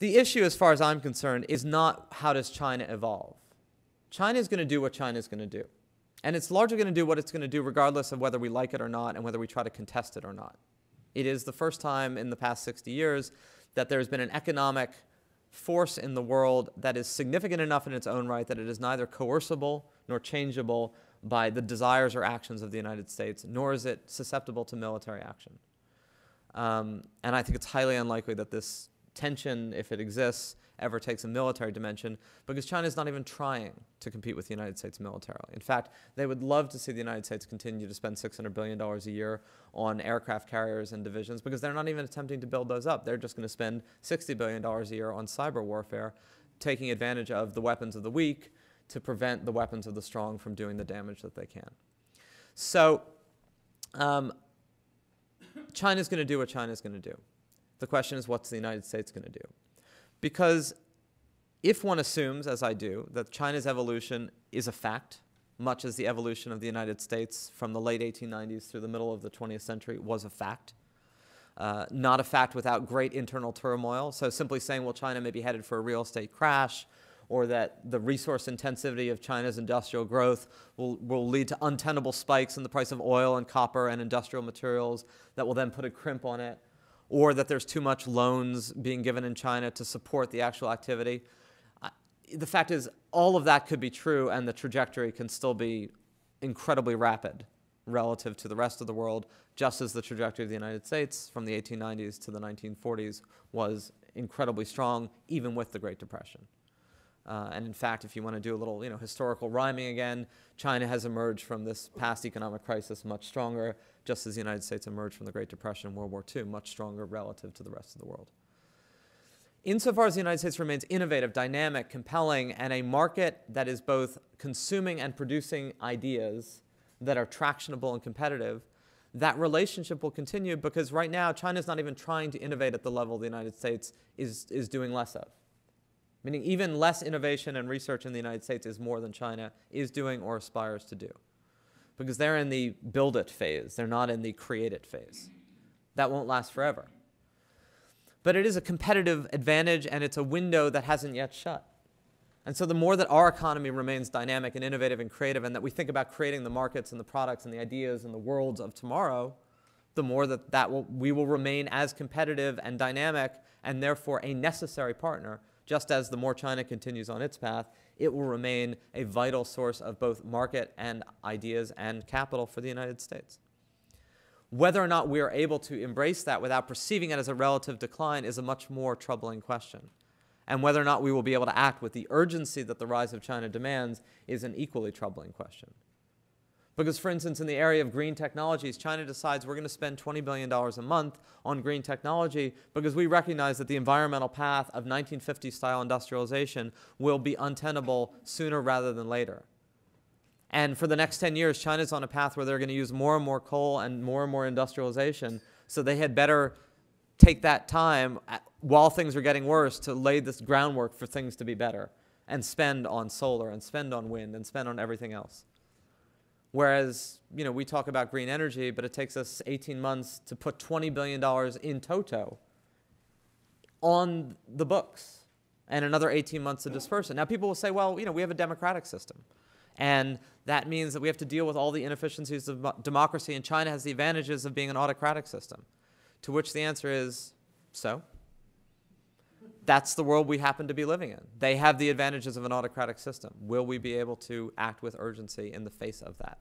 The issue, as far as I'm concerned, is not how does China evolve. China is going to do what China is going to do. And it's largely going to do what it's going to do regardless of whether we like it or not and whether we try to contest it or not. It is the first time in the past 60 years that there's been an economic force in the world that is significant enough in its own right that it is neither coercible nor changeable by the desires or actions of the United States, nor is it susceptible to military action. And I think it's highly unlikely that this tension, if it exists, ever takes a military dimension, because China is not even trying to compete with the United States militarily. In fact, they would love to see the United States continue to spend $600 billion a year on aircraft carriers and divisions, because they're not even attempting to build those up. They're just going to spend $60 billion a year on cyber warfare, taking advantage of the weapons of the weak to prevent the weapons of the strong from doing the damage that they can. So China's going to do what China's going to do. The question is, what's the United States going to do? Because if one assumes, as I do, that China's evolution is a fact, much as the evolution of the United States from the late 1890s through the middle of the 20th century was a fact, not a fact without great internal turmoil. So simply saying, well, China may be headed for a real estate crash, or that the resource intensity of China's industrial growth will lead to untenable spikes in the price of oil and copper and industrial materials that will then put a crimp on it, or that there's too much loans being given in China to support the actual activity. The fact is, all of that could be true, and the trajectory can still be incredibly rapid relative to the rest of the world, just as the trajectory of the United States from the 1890s to the 1940s was incredibly strong, even with the Great Depression. And in fact, if you want to do a little historical rhyming again, China has emerged from this past economic crisis much stronger, just as the United States emerged from the Great Depression and World War II, much stronger relative to the rest of the world. Insofar as the United States remains innovative, dynamic, compelling, and a market that is both consuming and producing ideas that are tractionable and competitive, that relationship will continue, because right now China's not even trying to innovate at the level the United States is doing less of. Meaning even less innovation and research in the United States is more than China is doing or aspires to do. Because they're in the build it phase. They're not in the create it phase. That won't last forever. But it is a competitive advantage, and it's a window that hasn't yet shut. And so the more that our economy remains dynamic and innovative and creative, and that we think about creating the markets and the products and the ideas and the worlds of tomorrow, the more that we will remain as competitive and dynamic, and therefore a necessary partner. Just as the more China continues on its path, it will remain a vital source of both market and ideas and capital for the United States. Whether or not we are able to embrace that without perceiving it as a relative decline is a much more troubling question. And whether or not we will be able to act with the urgency that the rise of China demands is an equally troubling question. Because, for instance, in the area of green technologies, China decides we're going to spend $20 billion a month on green technology because we recognize that the environmental path of 1950s-style industrialization will be untenable sooner rather than later. And for the next 10 years, China's on a path where they're going to use more and more coal and more industrialization, so they had better take that time while things are getting worse to lay this groundwork for things to be better and spend on solar and spend on wind and spend on everything else. Whereas, we talk about green energy, but it takes us 18 months to put $20 billion in toto on the books and another 18 months to disperse it. Now, people will say, well, we have a democratic system. And that means that we have to deal with all the inefficiencies of democracy, and China has the advantages of being an autocratic system. To which the answer is, so? That's the world we happen to be living in. They have the advantages of an autocratic system. Will we be able to act with urgency in the face of that?